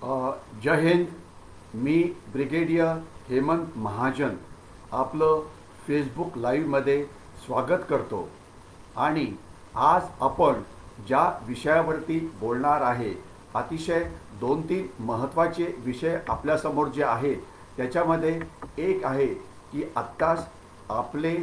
जय हिंद. मी brigadier Hemant Mahajan आपलं Facebook लाईव्हमध्ये स्वागत करतो. आणि आज आपण ज्या विषयावरती बोलणार आहे, अतिशय 2-3 महत्त्वाचे विषय आपल्यासमोर जे आहेत त्याच्यामध्ये एक आहे की आत्ताच आपले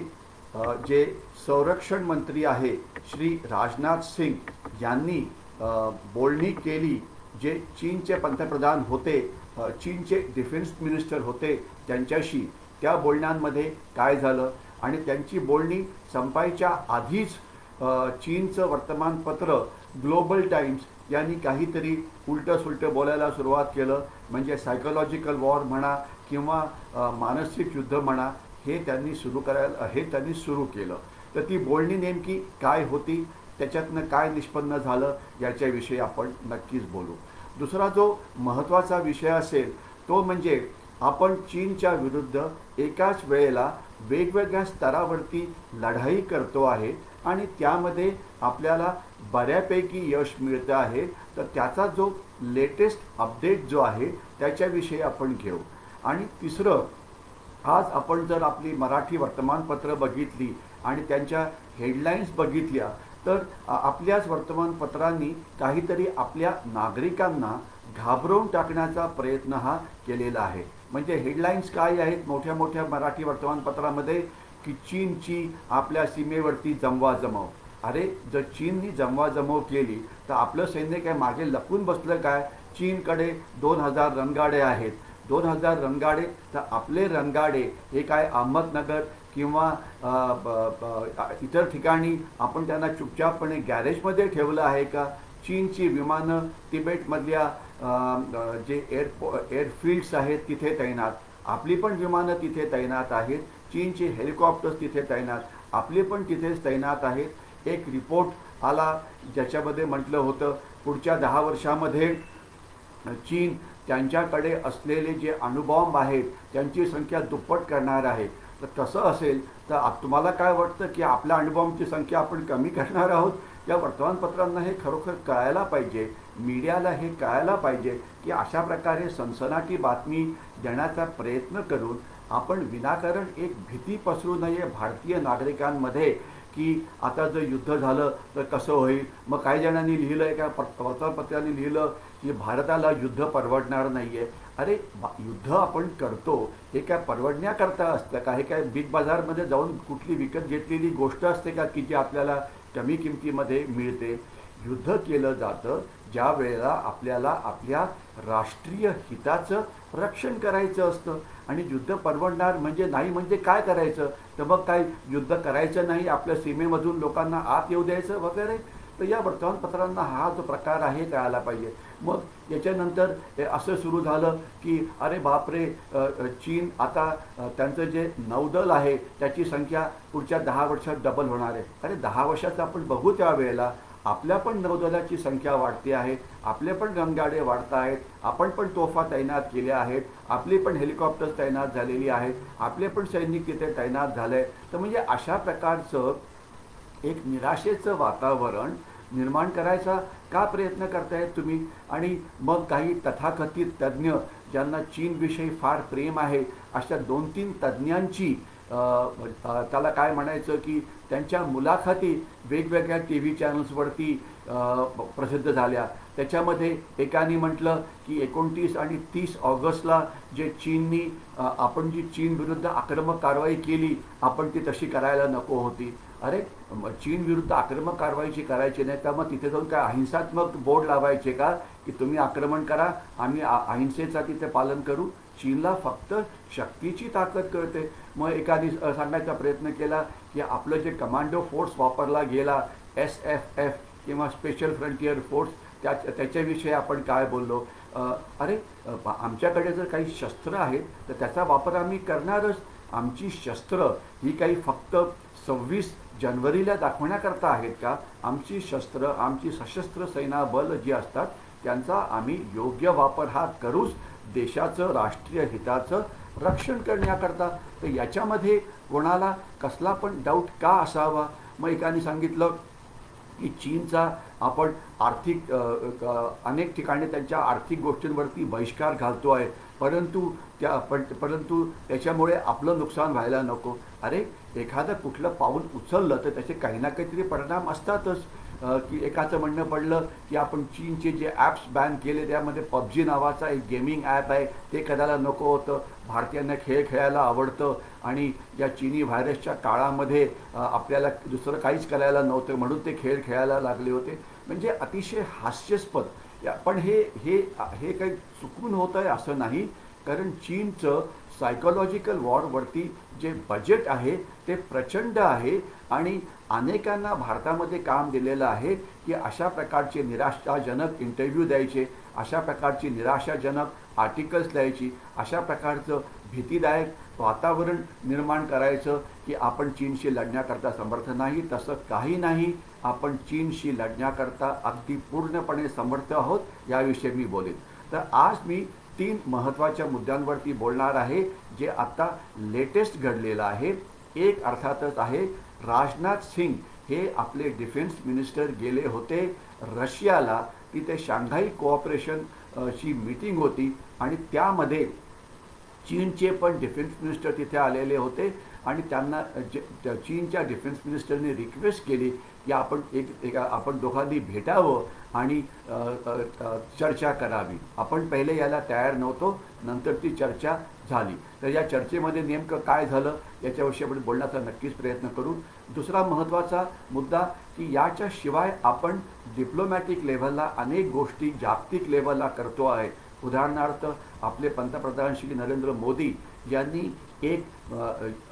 जे संरक्षण मंत्री आहे श्री राजनाथ सिंग यांनी बोलणी केली. जे चीनचे पंतप्रधान होते, चीनचे डिफेन्स मिनिस्टर होते, त्यांच्याशी त्या बोलण्यांमध्ये काय झालं आणि त्यांची बोलणी संपायच्या आधीच चीनचं वर्तमानपत्र ग्लोबल टाइम्स यांनी काहीतरी उलटं सुलटं बोलायला सुरुवात केलं. म्हणजे सायकोलॉजिकल वॉर म्हणा किंवा मानसिक युद्ध म्हणा, हे त्यांनी सुरू केलं. तर ती बोलणी नेमकी काय होती, त्याच्यातनं काय निष्पन्न झालं, याच्याविषयी आपण नक्कीच बोलू. दुसरा जो महत्त्वाचा विषय असेल तो म्हणजे आपण चीनच्या विरुद्ध एकाच वेळेला वेगवेगळ्या स्तरावरती लढाई करतो आहे आणि त्यामध्ये आपल्याला बऱ्यापैकी यश मिळतं आहे. तर त्याचा जो लेटेस्ट अपडेट जो आहे त्याच्याविषयी आपण घेऊ. आणि तिसरं, आज आपण जर आपली मराठी वर्तमानपत्र बघितली आणि त्यांच्या हेडलाईन्स बघितल्या तर आपल्याच वर्तमानपत्रांनी काहीतरी आपल्या नागरिकांना घाबरवून टाकण्याचा प्रयत्न हा केलेला आहे. म्हणजे हेडलाईन्स काय आहेत मोठ्या मोठ्या मराठी वर्तमानपत्रामध्ये की चीनची आपल्या सीमेवरती जमवाजमव. अरे, जर चीननी जमवाजमव केली तर आपलं सैन्य काय मागे लपून बसलं काय? चीनकडे 2000 रणगाडे आहेत. 2000 रणगाडे, तर आपले रणगाडे हे काय अहमदनगर किंवा इतर ठिकाणी आपण त्यांना चुपचापपणे गॅरेजमध्ये ठेवलं आहे का? चीनची विमानं तिबेटमधल्या जे एअरफील्ड्स आहेत तिथे तैनात, आपली पण विमानं तिथे तैनात आहेत. चीनचे हेलिकॉप्टर्स तिथे तैनात, आपले पण तिथेच तैनात आहेत. एक रिपोर्ट आला ज्याच्यामध्ये म्हटलं होतं पुढच्या 10 वर्षामध्ये चीन त्यांच्याकडे असलेले जे अणुबॉम्ब आहेत त्यांची संख्या दुप्पट करणार आहे. तर तसं असेल तर तुम्हाला काय वाटतं की आपल्या अणुबॉम्बची संख्या आपण कमी करणार आहोत? या वर्तमानपत्रांना हे खरोखर कळायला पाहिजे, मीडियाला हे कळायला पाहिजे की अशा प्रकारे सनसनाटी बातमी देण्याचा प्रयत्न करून आपण विनाकारण एक भीती पसरू नये भारतीय नागरिकांमध्ये की आता जर युद्ध झालं तर कसं होईल. मग काही जणांनी लिहिलं आहे का, वर्तमानपत्रांनी लिहिलं की भारताला युद्ध परवडणार नाही आहे. अरे, युद्ध आपण करतो हे काय परवडण्याकरता असतं का? हे काय बिग बाजारमध्ये जाऊन कुठली विकत घेतलेली गोष्ट असते का की जी आपल्याला कमी किमतीमध्ये मिळते? युद्ध केलं जातं ज्या वेळेला आपल्याला आपल्या राष्ट्रीय हिताचं रक्षण करायचं असतं. आणि युद्ध परवडणार म्हणजे नाही म्हणजे काय करायचं? तर मग काय युद्ध करायचं नाही, आपल्या सीमेमधून लोकांना आत येऊ द्यायचं वगैरे. तर या वर्तमानपत्रांना हा जो प्रकार आहे कळायला पाहिजे. मग याच्यानंतर असं सुरू झालं की अरे बापरे, चीन आता त्यांचं जे नौदल आहे त्याची संख्या पुढच्या 10 वर्षात डबल होणार आहे. अरे 10 वर्षाचं आपण बघू त्यावेळेला आपल्या पण नौदलाची संख्या वाढते आहे, आपले पण रणगाडे वाढत आहेत, आपण पण तोफा तैनात केल्या आहेत, आपली पण हेलिकॉप्टर्स तैनात झालेली आहेत, आपले पण सैनिक तिथे तैनात झाले. तर म्हणजे अशा प्रकारचं एक निराशेचं वातावरण निर्माण करायचा का प्रयत्न करतायत तुम्ही? आणि मग काही तथाकथित तज्ज्ञ ज्यांना चीनविषयी फार प्रेम आहे अशा 2-3 तज्ज्ञांची त्याला काय म्हणायचं की त्यांच्या मुलाखती वेगवेगळ्या TV चॅनल्सवरती प्रसिद्ध झाल्या. त्याच्यामध्ये एकाने म्हटलं की 29 आणि 30 ऑगस्टला जे चीननी आपण जी चीन विरुद्ध आक्रमक कारवाई केली आपण ती तशी करायला नको होती. अरे, चीन विरुद्ध आक्रमक कारवाईची करायची नाही तर मग तिथे जाऊन काय अहिंसात्मक बोर्ड लावायचे का की तुम्ही आक्रमण करा, आम्ही अहिंसेचा तिथे पालन करू? चीनला फक्त शक्तीची ताकद कळते. मग एकाने सांगायचा प्रयत्न केला की आपलं जे कमांडो फोर्स वापरला गेला SFF किंवा स्पेशल फ्रंटियर फोर्स त्याच्याविषयी आपण काय बोललो? अरे, आमच्याकडे जर काही शस्त्र आहेत तर त्याचा वापर आम्ही करणारच. आमची शस्त्र ही काही फक्त 26 जानेवारीला दाखवण्याकरता आहेत का? आमची शस्त्र, आमची सशस्त्र सेना बल जी असतात त्यांचा आम्ही योग्य वापर हा करूच देशाचं राष्ट्रीय हिताचं रक्षण करण्याकरता. तर याच्यामध्ये कोणाला कसला पण डाऊट का असावा? मग एकाने सांगितलं की चीनचा आपण आर्थिक अनेक ठिकाणी त्यांच्या आर्थिक गोष्टींवरती बहिष्कार घालतो आहे, परंतु त्याच्यामुळे आपलं नुकसान व्हायला नको. अरे, एखादं कुठलं पाऊल उचललं तर त्याचे काही ना काहीतरी परिणाम असतातच. की एकाचं म्हणणं पडलं की आपण चीनचे जे ॲप्स बॅन केले त्यामध्ये पबजी नावाचा एक गेमिंग ॲप आहे, ते करायला नको होतं. भारतीयांना खेळ खेळायला आवडतं आणि या चीनी व्हायरसच्या काळामध्ये आपल्याला दुसरं काहीच करायला नव्हतं म्हणून ते खेळ खेळायला लागले होते. म्हणजे अतिशय हास्यास्पद. पण हे हे हे काही चुकून होतं आहे असं नाही, कारण चीनचं सायकोलॉजिकल वॉरवरती जे बजेट आहे ते प्रचंड आहे आणि अनेकांना भारतामध्ये काम दिलेलं आहे की अशा प्रकारचे निराशाजनक इंटरव्ह्यू द्यायचे, अशा प्रकारची निराशाजनक आर्टिकल्स द्यायची, अशा प्रकारचं भीतीदायक वातावरण निर्माण करायचं की आपण चीनशी लढण्याकरता समर्थ नाही. तसं काही नाही. आपण चीनशी लढण्याकरता अगदी पूर्णपणे समर्थ आहोत. याविषयी मी बोलेन. तर आज मी 3 महत्त्वाच्या मुद्द्यांवरती बोलणार आहे जे आता लेटेस्ट घडलेलं आहे. एक अर्थातच आहे राजनाथ सिंग हे आपले डिफेन्स मिनिस्टर गेले होते रशियाला. तिथे शांघाई कोऑपरेशन ची मीटिंग होती आणि त्यामध्ये चीनचे पण डिफेन्स मिनिस्टर तिथे आलेले होते आणि त्यांना चीनच्या डिफेन्स मिनिस्टरने रिक्वेस्ट केली की आपण दोघांनी भेटावं आणि चर्चा करावी. आपण पहिले याला तयार नव्हतो, नंतर ती चर्चा झाली. तर या चर्चेमध्ये नेमकं काय झालं याच्याविषयी आपण बोलण्याचा नक्कीच प्रयत्न करू. दुसरा महत्त्वाचा मुद्दा की याच्याशिवाय आपण डिप्लोमॅटिक लेव्हलला अनेक गोष्टी जागतिक लेव्हलला करतो आहे. उदाहरणार्थ आपले पंतप्रधान श्री नरेंद्र मोदी यांनी एक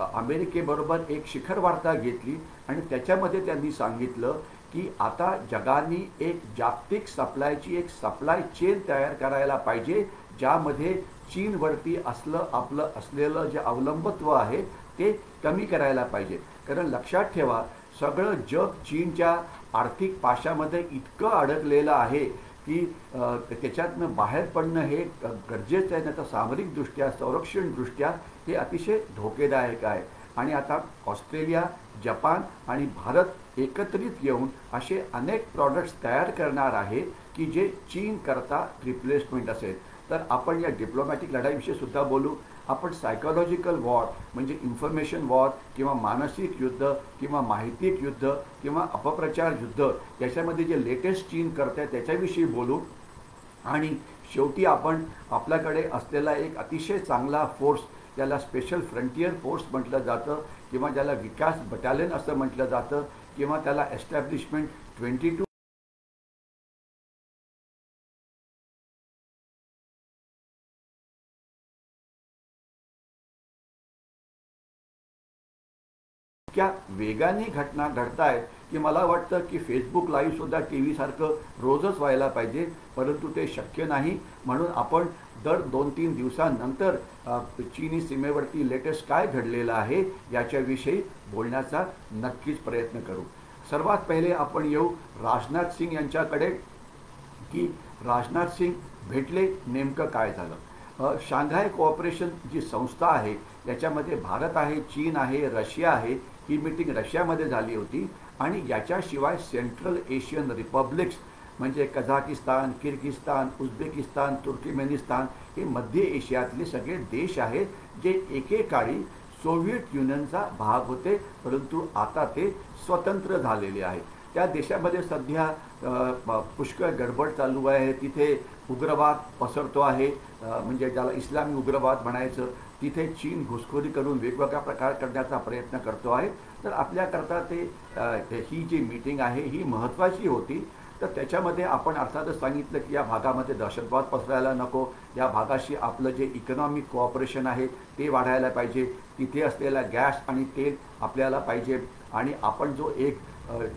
अमेरिकेबरोबर एक शिखर वार्ता घेतली आणि त्याच्यामध्ये त्यांनी सांगितलं की आता जगाने एक जागतिक सप्लायची एक सप्लाय चेन तयार करायला पाहिजे, ज्यामध्ये चीनवरती आपलं असलेलं जे अवलंबित्व आहे ते कमी करायला पाहिजे. कारण लक्षात ठेवा, सगळं जग चीनच्या आर्थिक पाशामध्ये इतकं अडकलेलं आहे की त्याच्यातनं बाहेर पडणं हे गरजेचं आहे. नाही तर सामरिकदृष्ट्या संरक्षणदृष्ट्या हे अतिशय धोकेदायक आहे. आणि आता ऑस्ट्रेलिया, जपान आणि भारत एकत्रित येऊन असे अनेक प्रॉडक्ट्स तयार करणार आहे की जे चीन करता रिप्लेसमेंट असेल. तर आपण या डिप्लोमॅटिक लढाईविषयी सुद्धा बोलू. आपण सायकोलॉजिकल वॉर म्हणजे इन्फॉर्मेशन वॉर किंवा मानसिक युद्ध किंवा माहितीक युद्ध किंवा अपप्रचार युद्ध याच्यामध्ये जे लेटेस्ट चीन करत आहे त्याच्याविषयी बोलू. आणि शेवटी आपण आपल्याकडे असलेला एक अतिशय चांगला फोर्स, ज्याला स्पेशल फ्रंटियर फोर्स म्हटलं जातं किंवा ज्याला विकास बटालियन असं म्हटलं जातं किंवा त्याला एस्टॅब्लिशमेंट 22 इतक्या वेगाने घटना घडत आहेत की मला वाटतं की फेसबुक लाईव्हसुद्धा टी व्हीसारखं रोजच व्हायला पाहिजे, परंतु ते शक्य नाही. म्हणून आपण दर 2-3 दिवसांनंतर चीनी सीमेवरती लेटेस्ट काय घडलेलं आहे याच्याविषयी बोलण्याचा नक्कीच प्रयत्न करू. सर्वात पहिले आपण येऊ राजनाथ सिंग यांच्याकडे की राजनाथ सिंग भेटले, नेमकं काय झालं. शांघाय कोऑपरेशन जी संस्था आहे याच्यामध्ये भारत आहे, चीन आहे, रशिया आहे. ही मीटिंग रशियामध्ये झाली होती आणि याच्याशिवाय सेंट्रल एशियन रिपब्लिक्स म्हणजे कझाकिस्तान, किर्गिस्तान, उझबेकिस्तान, तुर्कमेनिस्तान हे मध्य एशियातले सगळे देश आहेत जे एकेकाळी सोव्हिएट युनियनचा भाग होते, परंतु आता ते स्वतंत्र झालेले आहेत. त्या देशामध्ये सध्या पुष्कळ गडबड चालू आहे. तिथे उग्रवाद पसरतो आहे, म्हणजे ज्याला इस्लामी उग्रवाद म्हणायचं. तिथे चीन घुसखोरी करून वेगवेगळ्या प्रकार करण्याचा प्रयत्न करतो आहे. तर आपल्याकरता ही जी मीटिंग आहे ही महत्त्वाची होती. तर त्याच्यामध्ये आपण अर्थातच सांगितलं की या भागामध्ये दहशतवाद पसरायला नको, या भागाशी आपलं जे इकॉनॉमिक कोऑपरेशन आहे ते वाढायला पाहिजे, तिथे असलेला गॅस आणि तेल आपल्याला पाहिजे आणि आपण जो एक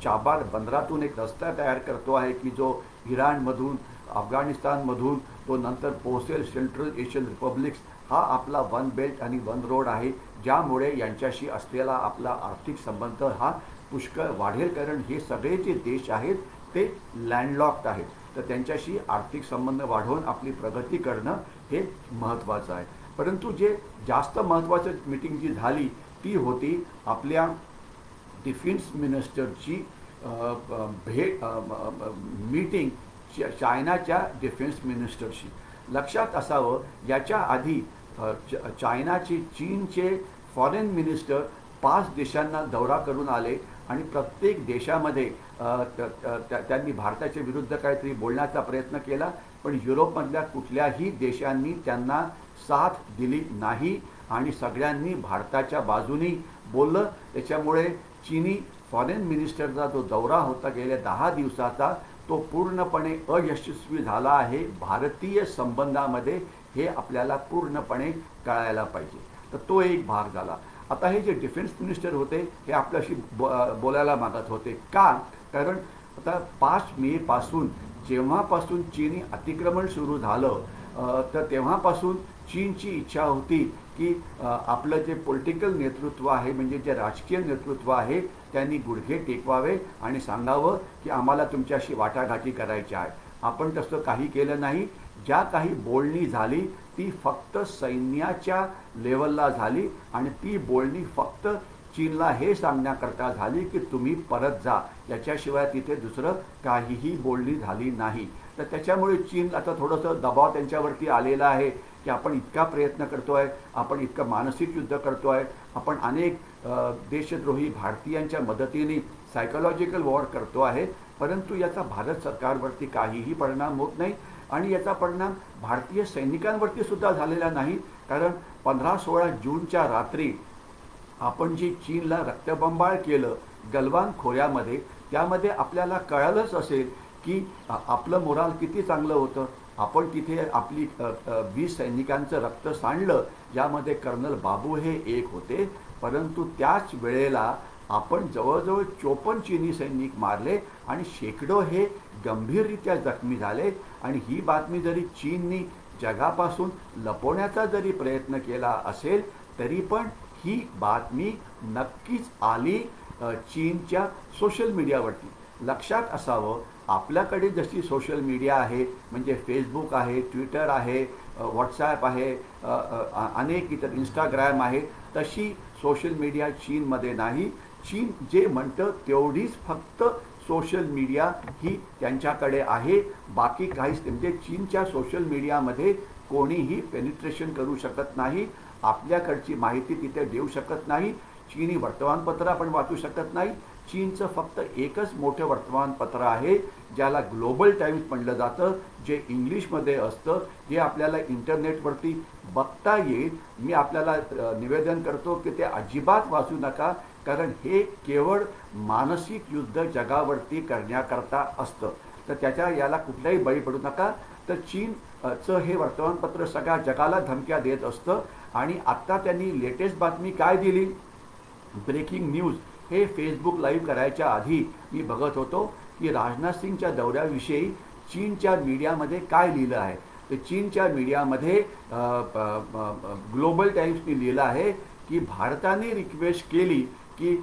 चाबार बंदरातून एक रस्ता तयार करतो आहे की जो इराणमधून, अफगाणिस्तानमधून तो नंतर पोहोचेल सेंट्रल एशियन रिपब्लिक्स, हा आपला वन बेल्ट आणि वन रोड आहे, ज्यामुळे यांच्याशी असलेला आपला आर्थिक संबंध हा पुष्कळ वाढेल. कारण हे सगळे जे देश आहेत ते लँडलॉक्ड आहेत, तर त्यांच्याशी आर्थिक संबंध वाढवून आपली प्रगती करणं हे महत्त्वाचं आहे. परंतु जे जास्त महत्त्वाचं मीटिंग जी झाली ती होती आपल्या डिफेन्स मिनिस्टरची मीटिंग चायनाच्या डिफेन्स मिनिस्टरशी. लक्षात असावं, याच्या आधी चायनाचे चीनचे फॉरेन मिनिस्टर 5 देशांना दौरा करून आले आणि प्रत्येक देशामध्ये त्यांनी भारताच्या विरुद्ध काहीतरी बोलण्याचा प्रयत्न केला, पण युरोपमधल्या कुठल्याही देशांनी त्यांना साथ दिली नाही आणि सगळ्यांनी भारताच्या बाजूनी बोललं. त्याच्यामुळे चीनी फॉरेन मिनिस्टरचा जो दौरा होता गेल्या 10 दिवसाचा, तो पूर्णपणे अयशस्वी झाला आहे भारतीय संबंधामध्ये, हे आपल्याला पूर्णपणे कळायला पाहिजे. तर तो एक भाग झाला. आता हे जे डिफेन्स मिनिस्टर होते हे आपल्याशी बोलायला मागत होते. का? कारण आता 5 मे पासून जेव्हापासून चीनी अतिक्रमण सुरू झालं, तर तेव्हापासून चीनची इच्छा होती की आपलं जे पॉलिटिकल नेतृत्व आहे, म्हणजे जे राजकीय नेतृत्व आहे, त्यांनी गुडघे टेकवावे आणि सांगावं की आम्हाला तुमच्याशी वाटाघाटी करायच्या आहे. आपण तसं काही केलं नाही. ज्या काही बोलणी झाली ती फक्त सैन्याच्या लेवलला झाली आणि ती बोलणी फक्त चीनला हे सांगण्याकरता झाली की तुम्ही परत जा. याच्याशिवाय तिथे दुसरं काहीही बोलणी झाली नाही. तर त्याच्यामुळे चीन आता थोडंसं दबाव त्यांच्यावरती आलेला आहे की आपण इतका प्रयत्न करतो आहे, आपण इतकं मानसिक युद्ध करतो आहे, आपण अनेक देशद्रोही भारतीयांच्या मदतीने सायकोलॉजिकल वॉर करतो आहे, परंतु याचा भारत सरकारवरती काहीही परिणाम होत नाही. आणि याचा परिणाम भारतीय सैनिकांवरती सुद्धा झालेला नाही. कारण 15-16 जूनच्या रात्री आपण जी चीनला रक्तबंबाळ केलं गलवान खोऱ्यामध्ये, त्यामध्ये आपल्याला कळालंच असेल की आपलं मोराल किती चांगलं होतं. आपण तिथे आपली 20 सैनिकांचं रक्त सांडलं, ज्यामध्ये कर्नल बाबू हे एक होते, परंतु त्याच वेळेला आपण जवळजवळ 54 चीनी सैनिक मारले आणि शेकडो हे गंभीररित्या जखमी झाले. आणि ही बातमी जरी चीननी जगापासून लपवण्याचा जरी प्रयत्न केला असेल, तरी पण ही बातमी नक्कीच आली चीनच्या सोशल मीडियावरती. लक्षात असावं, आपल्याकडे जशी सोशल मीडिया आहे, म्हणजे फेसबुक आहे, ट्विटर आहे, व्हॉट्सॲप आहे, अनेक इतर इंस्टाग्राम आहे, तशी सोशल मीडिया चीनमध्ये नाही. चीन जे म्हणतं तेवढीच फक्त सोशल मीडिया ही त्यांच्याकडे आहे. बाकी काहीच, म्हणजे चीनच्या सोशल मीडियामध्ये कोणीही पेनिट्रेशन करू शकत नाही, आपल्याकडची माहिती तिथे देऊ शकत नाही, चीनी वर्तमानपत्र आपण वाचू शकत नाही. चीनचं फक्त एकच मोठं वर्तमानपत्र आहे, ज्याला ग्लोबल टाइम्स म्हणलं जातं, जे इंग्लिशमध्ये असतं, जे आपल्याला इंटरनेटवरती बघता येईल. मी आपल्याला निवेदन करतो की ते अजिबात वाचू नका, कारण हे केवळ मानसिक युद्ध जगावरती करण्याकरता असतं. तर याला कुठल्याही बळी पडू नका. तर चीनचं हे वर्तमानपत्र सगळ्या जगाला धमक्या देत असतं. आणि आत्ता त्यांनी लेटेस्ट बातमी काय दिली, ब्रेकिंग न्यूज, हे फेसबुक लाईव्ह करायच्या आधी मी बघत होतो की राजनाथ सिंगच्या दौऱ्याविषयी चीनच्या मीडियामध्ये काय लिहिलं आहे. तर चीनच्या मीडियामध्ये ग्लोबल टाइम्सनी लिहिलं आहे की भारताने रिक्वेस्ट केली की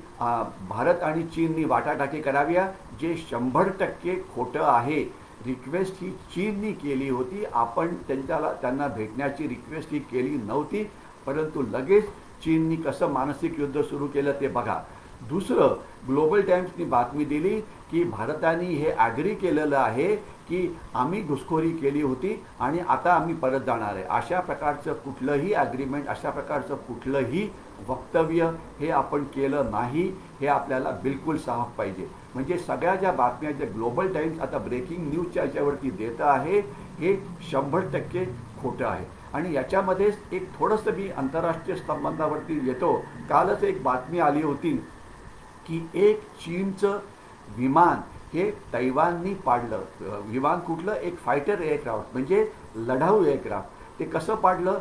भारत आणि चीननी वाटाघाटी कराव्या, जे 100% खोटं आहे. रिक्वेस्ट ही चीननी केली होती, आपण त्यांना भेटण्याची रिक्वेस्ट ही केली नव्हती. परंतु लगेच चीननी कसं मानसिक युद्ध सुरू केलं ते बघा. दुसरं, ग्लोबल टाइम्सनी बातमी दिली की भारताने हे ॲग्री केलेलं आहे की आम्ही घुसखोरी केली होती आणि आता आम्ही परत जाणार आहे. अशा प्रकारचं कुठलंही ॲग्रीमेंट, अशा प्रकारचं कुठलंही वक्तव्य हे आपण केलं नाही. हे आपल्याला बिलकुल साफ पाहिजे. म्हणजे सगळ्या ज्या बातम्या ज्या ग्लोबल टाइम्स आता ब्रेकिंग न्यूजच्या याच्यावरती देतं आहे, हे 100% खोटं आहे. आणि याच्यामध्येच एक थोडंसं मी आंतरराष्ट्रीय संबंधावरती येतो. कालच एक बातमी आली होती की एक चीनचं विमान हे तैवाननी पाडलं. विमान कुठलं? एक फायटर एअरक्राफ्ट, म्हणजे लढाऊ एअरक्राफ्ट. ते कसं पाडलं?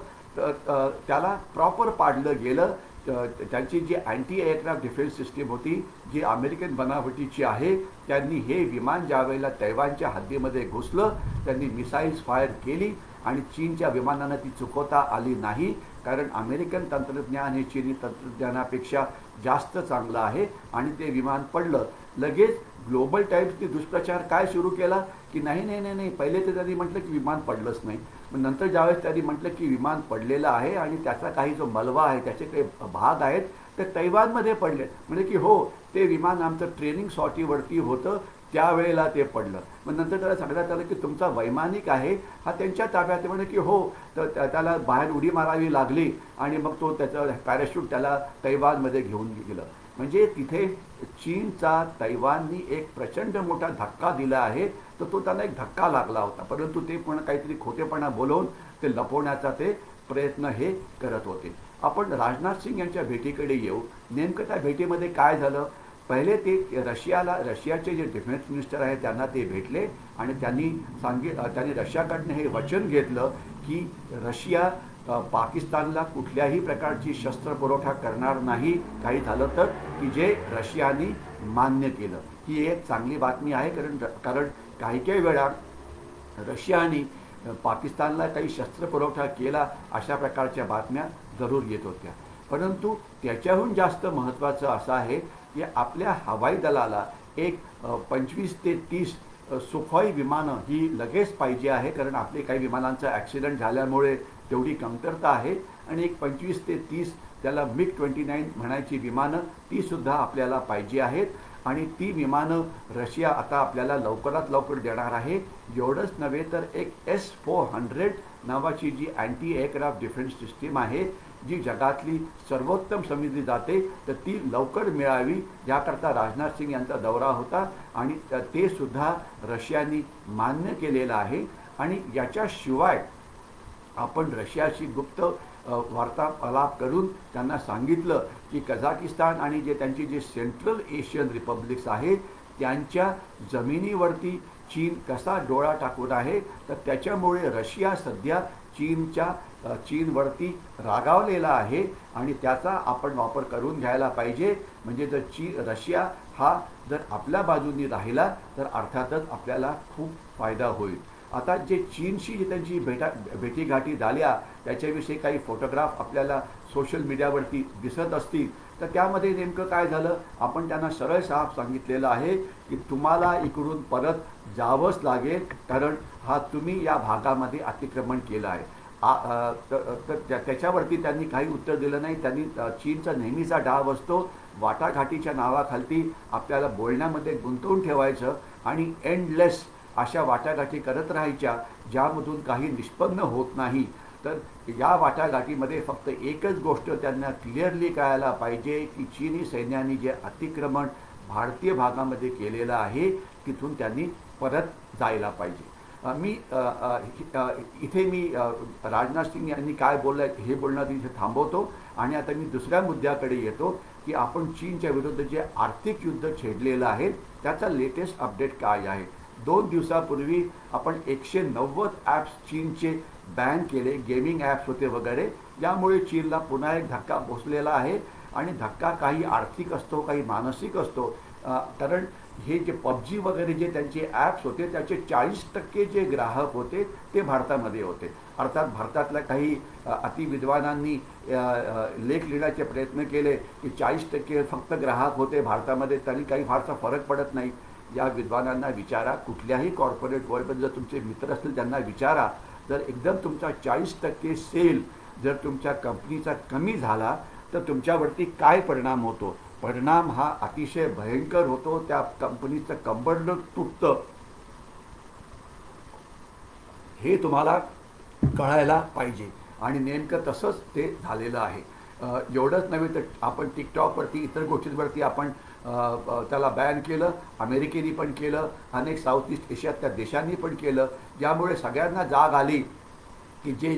त्याला प्रॉपर पाडलं गेलं. त्यांची जी अँटी एअरक्राफ्ट डिफेन्स सिस्टीम होती, जी अमेरिकन बनावटीची आहे, त्यांनी हे विमान ज्यावेळेला तैवानच्या हद्दीमध्ये घुसलं, त्यांनी मिसाईल्स फायर केली आणि चीनच्या विमानांना ती चुकवता आली नाही. कारण अमेरिकन तंत्रज्ञान हे चीनी तंत्रज्ञानापेक्षा जास्त चांगलं आहे आणि ते विमान पडलं. लगेच ग्लोबल टाइम्सने दुष्प्रचार काय सुरू केला की नाही नाही नाही नाही, पहिले तर त्यांनी म्हटलं की विमान पडलंच नाही. मग नंतर ज्यावेळेस त्यांनी म्हटलं की विमान पडलेलं आहे आणि त्याचा काही जो मलबा आहे, त्याचे काही भाग आहेत, ते तैवानमध्ये पडले. म्हणजे की हो, ते विमान आमचं ट्रेनिंग सॉटीवरती होतं, त्यावेळेला ते पडलं. मग नंतर त्याला सांगण्यात आलं की तुमचा वैमानिक आहे हा त्यांच्या ताब्यात आहे. म्हणजे की हो, तर त्याला बाहेर उडी मारावी लागली आणि मग तो त्याचा पॅराशूट त्याला तैवानमध्ये घेऊन गेलं. म्हणजे तिथे चीनचा तैवाननी एक प्रचंड मोठा धक्का दिला आहे. तर तो त्यांना एक धक्का लागला होता, परंतु ते पण काहीतरी खोटेपणा बोलवून ते लपवण्याचा ते प्रयत्न हे करत होते. आपण राजनाथ सिंग यांच्या भेटीकडे येऊ. नेमकं त्या भेटीमध्ये काय झालं? पहिले ते रशियाचे जे डिफेन्स मिनिस्टर आहेत त्यांना ते भेटले आणि त्यांनी रशियाकडनं हे वचन घेतलं की रशिया पाकिस्तानला कुठल्याही प्रकारची शस्त्र पुरवठा करणार नाही काही झालं तर, की जे रशियाने मान्य केलं. ही एक चांगली बातमी आहे, कारण काही वेळा रशियाने पाकिस्तानला काही शस्त्र पुरवठा केला अशा प्रकारच्या बातम्या जरूर येत होत्या. परंतु त्याच्याहून जास्त महत्त्वाचं असं आहे की आपल्या हवाई दलाला एक 25 ते 30 सुखोई विमानं ही लगेच पाहिजे आहे, कारण आपले काही विमानांचा ॲक्सिडेंट झाल्यामुळे तेवढी कमतरता आहे. आणि एक 25 ते 30 त्याला MiG-29 म्हणायची विमानं तीसुद्धा आपल्याला पाहिजे आहेत. आणि ती विमानं रशिया आता आपल्याला लवकरात लवकर देणार आहे. एवढंच नव्हे तर एक S-400 नावाची जी अँटी एअरक्राफ्ट डिफेन्स सिस्टीम आहे, जी जगातली सर्वोत्तम समजली जाते, तर ती लवकर मिळावी याकरता राजनाथ सिंग यांचा दौरा होता आणि ते सुद्धा रशियाने मान्य केलेलं आहे. आणि याच्याशिवाय आपण रशियाशी गुप्त वार्तालाप करून त्यांना सांगितलं की कझाकिस्तान आणि त्यांची जे सेंट्रल एशियन रिपब्लिक्स आहेत त्यांच्या जमिनीवरती चीन कसा डोळा टाकून आहे, तर त्याच्यामुळे रशिया सध्या चीनवरती रागावलेला आहे आणि त्याचा आपण वापर करून घ्यायला पाहिजे. म्हणजे जर रशिया हा जर आपल्या बाजूनी राहिला तर अर्थातच आपल्याला खूप फायदा होईल. आता जे चीनशी जी त्यांची भेटीगाठी झाल्या त्याच्याविषयी काही फोटोग्राफ आपल्याला सोशल मीडियावरती दिसत असतील, तर त्यामध्ये नेमकं काय झालं, आपण त्यांना सरळ साफ सांगितलेलं आहे की तुम्हाला इकडून परत जावंच लागेल, कारण तुम्ही या भागामध्ये अतिक्रमण केलं आहे. तर त्याच्यावरती त्यांनी काही उत्तर दिलं नाही. त्यांनी चीनचा नेहमीचा डाव असतो वाटाघाटीच्या नावाखाली आपल्याला बोलण्यामध्ये गुंतवून ठेवायचं आणि एंडलेस अशा वाटाघाटी करत राहायच्या ज्यामधून काही निष्पन्न होत नाही. तर या वाटाघाटीमध्ये फक्त एकच गोष्ट त्यांना क्लिअरली कळायला पाहिजे की चीनी सैन्याने जे अतिक्रमण भारतीय भागामध्ये केलेलं आहे तिथून त्यांनी परत जायला पाहिजे. मी राजनाथ सिंग यांनी काय बोललं हे बोलणं इथे थांबवतो आणि आता मी दुसऱ्या मुद्द्याकडे येतो की आपण चीनच्या विरुद्ध जे आर्थिक युद्ध छेडलेलं आहे त्याचा लेटेस्ट अपडेट काय आहे. 2 दिवसापूर्वी आपण 190 ॲप्स चीनचे बॅन केले, गेमिंग ॲप्स होते वगैरे. यामुळे चीनला पुन्हा एक धक्का बसलेला आहे आणि धक्का काही आर्थिक असतो काही मानसिक असतो. कारण हे जे PUBG वगैरे जे त्यांचे ॲप्स होते त्याचे 40% जे ग्राहक होते ते भारतामध्ये होते. अर्थात भारतातल्या काही अतिविद्वानांनी लेख लिहिण्याचे प्रयत्न केले की 40% फक्त ग्राहक होते भारतामध्ये, तरी काही फारसा फरक पडत नाही. या विद्वानांना विचारा, कुठल्याही कॉर्पोरेट वर्ल्डमध्ये जर तुमचे मित्र असतील त्यांना विचारा, जर एकदम तुमचा 40% सेल जर तुमच्या कंपनीचा कमी झाला तर तुमच्यावरती काय परिणाम होतो. परिणाम हा अतिशय भयंकर होतो. त्या कंपनीचं कंबरडं तुटतं. हे तुम्हाला कळायला पाहिजे आणि नेमकं तसंच ते झालेलं आहे. एवढंच नव्हे तर आपण टिकटॉकवरती इतर गोष्टींवरती आपण त्याला बॅन केलं. अमेरिकेने पण केलं, अनेक साऊथ ईस्ट एशियातल्या देशांनी पण केलं. ज्यामुळे सगळ्यांना जाग आली की जे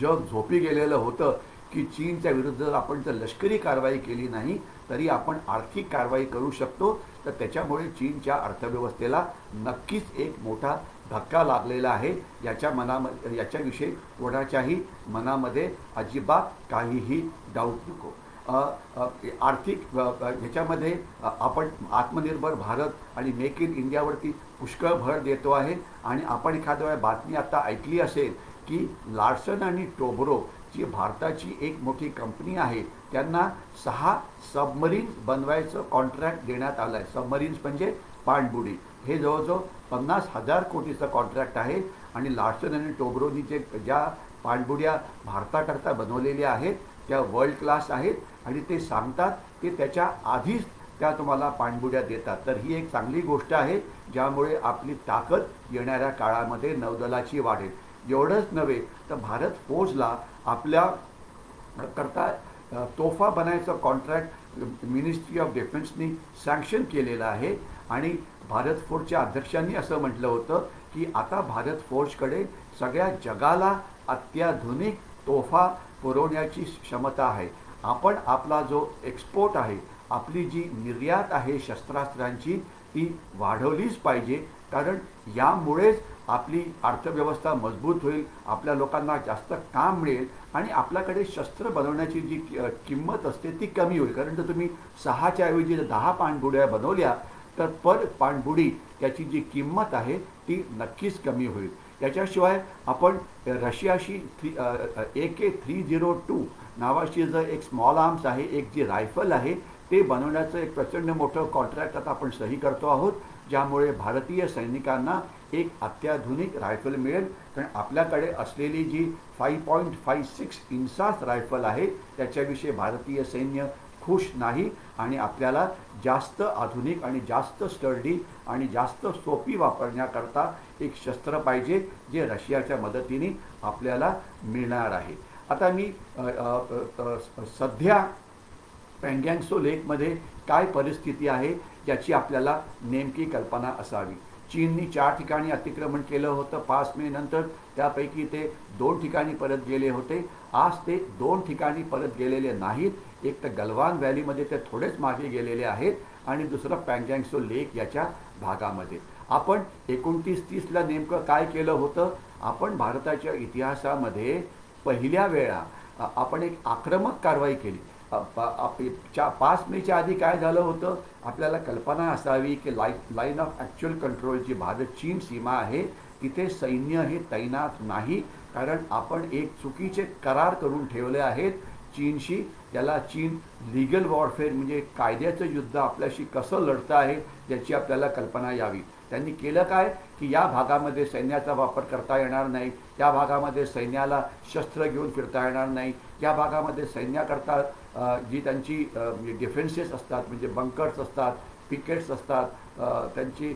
जग झोपी गेलेलं होतं की चीनच्या विरुद्ध जर आपण जर लष्करी कारवाई केली नाही तरी आपण आर्थिक कारवाई करू शकतो. तर त्याच्यामुळे चीनच्या अर्थव्यवस्थेला नक्कीच एक मोठा धक्का लागलेला आहे. याच्याविषयी कोणाच्याही मनामध्ये अजिबात काहीही डाऊट नको. आर्थिक ह्याच्यामध्ये आपण आत्मनिर्भर भारत आणि मेक इन इंडियावरती पुष्कळ भर देतो आहे. आणि आपण एखाद्या वेळा बातमी आता ऐकली असेल की लार्सन आणि टोब्रो जी भारताची एक मोठी कंपनी आहे त्यांना 6 सबमरीन्स बनवायचं कॉन्ट्रॅक्ट देण्यात आलं आहे. सबमरीन्स म्हणजे पाणबुडी. हे जवळजवळ 50,000 कोटीचं कॉन्ट्रॅक्ट आहे. आणि लार्सन आणि टोब्रोनी ज्या पाणबुड्या भारताकरता बनवलेल्या आहेत त्या वर्ल्ड क्लास आहेत आणि ते सांगतात ते त्याच्या आधीच त्या तुम्हाला पाणबुड्या देतात. तर ही एक चांगली गोष्ट आहे ज्यामुळे आपली ताकद येणाऱ्या काळामध्ये नौदलाची वाढेल. एवढंच नव्हे तर भारत फौजला आपल्या करता तोफा बनायचं कॉन्ट्रॅक्ट मिनिस्ट्री ऑफ डिफेन्सनी सँक्शन केलेलं आहे आणि भारत फोर्सच्या अध्यक्षांनी असं म्हटलं होतं की आता भारत फोर्सकडे सगळ्या जगाला अत्याधुनिक तोफा पुरवण्याची क्षमता आहे. आपण आपला जो एक्सपोर्ट आहे, आपली जी निर्यात आहे शस्त्रास्त्रांची, ती वाढवलीच पाहिजे, कारण यामुळेच आपली अर्थव्यवस्था मजबूत होईल, आपल्या लोकांना जास्त काम मिळेल आणि आपल्याकडे शस्त्र बनवण्याची जी किंमत असते ती कमी होईल. कारण जर तुम्ही 6च्या ऐवजी 10 पाणबुड्या बनवल्या तर पर पाणबुडी त्याची जी किंमत आहे ती नक्कीच कमी होईल. याच्याशिवाय आपण रशियाशी AK-302 नावाची जर एक स्मॉल आर्म्स आहे, एक जी रायफल आहे, ते बनवण्याचं एक प्रचंड मोठं कॉन्ट्रॅक्ट आता आपण सही करतो आहोत, ज्यामुळे भारतीय सैनिकांना एक अत्याधुनिक रायफल मिळेल. कारण आपल्याकडे असलेली जी 5.56 इंचास रायफल आहे त्याच्याविषयी भारतीय सैन्य खुश नाही आणि आपल्याला जास्त आधुनिक आणि जास्त स्टर्डी आणि जास्त सोपी वापरण्याकरता एक शस्त्र पाहिजे जे रशियाच्या मदतीने आपल्याला मिळणार आहे. आता मी सध्या पँगँगसो लेकमध्ये काय परिस्थिती आहे याची आपल्याला नेमकी कल्पना असावी. चीननी 4 ठिकाणी अतिक्रमण केलं होतं 5 मे नंतर, त्यापैकी ते 2 ठिकाणी परत गेले होते. आज ते 2 ठिकाणी परत गेलेले नाहीत. एक तर गलवान व्हॅलीमध्ये ते थोडेच मागे गेलेले आहेत आणि दुसरं पँगँगसो लेक याच्या भागामध्ये. आपण 29-30ला नेमकं काय केलं होतं? आपण भारताच्या इतिहासामध्ये पहिल्या वेळा आपण एक आक्रमक कारवाई केली. 5 मेच्या आधी काय झालं होतं? आपल्याला कल्पना असावी की लाईन ऑफ ॲक्च्युअल कंट्रोलची भारत चीन सीमा आहे तिथे सैन्य हे तैनात नाही, कारण आपण एक चुकीचे करार करून ठेवले आहेत चीनशी. याला चीन लीगल वॉरफेअर म्हणजे कायद्याचं युद्ध आपल्याशी कसं लढतं आहे याची आपल्याला कल्पना यावी. त्यांनी केलं काय की या भागामध्ये सैन्याचा वापर करता येणार नाही, या भागामध्ये सैन्याला शस्त्र घेऊन फिरता येणार नाही, या भागामध्ये सैन्याकरता जी त्यांची डिफेन्सेस असतात म्हणजे बंकर्स असतात, पिकेट्स असतात, त्यांची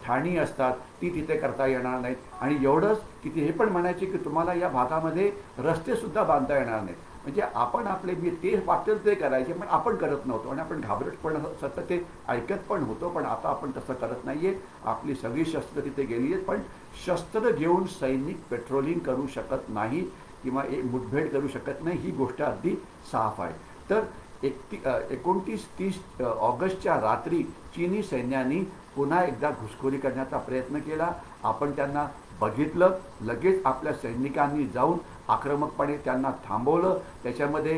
ठाणी असतात ती तिथे करता येणार नाहीत. आणि एवढंच की ते हे पण म्हणायचे की तुम्हाला या भागामध्ये रस्तेसुद्धा बांधता येणार नाहीत. म्हणजे आपण आपले मी ते वाटेल ते करायचे पण आपण करत नव्हतो आणि आपण घाबरट पण सतत ते ऐकत पण होतो. पण आता आपण तसं करत नाही आहे. आपली सगळी शस्त्र तिथे गेली आहेत, पण शस्त्र घेऊन सैनिक पेट्रोलिंग करू शकत नाही किंवा एक मुठभेड करू शकत नाही, ही गोष्ट अगदी साफ आहे. तर 29-30 ऑगस्टच्या रात्री चीनी सैन्याने पुन्हा एकदा घुसखोरी करण्याचा प्रयत्न केला. आपण त्यांना बघितलं, लगेच आपल्या सैनिकांनी जाऊन आक्रमकपणे त्यांना थांबवलं. त्याच्यामध्ये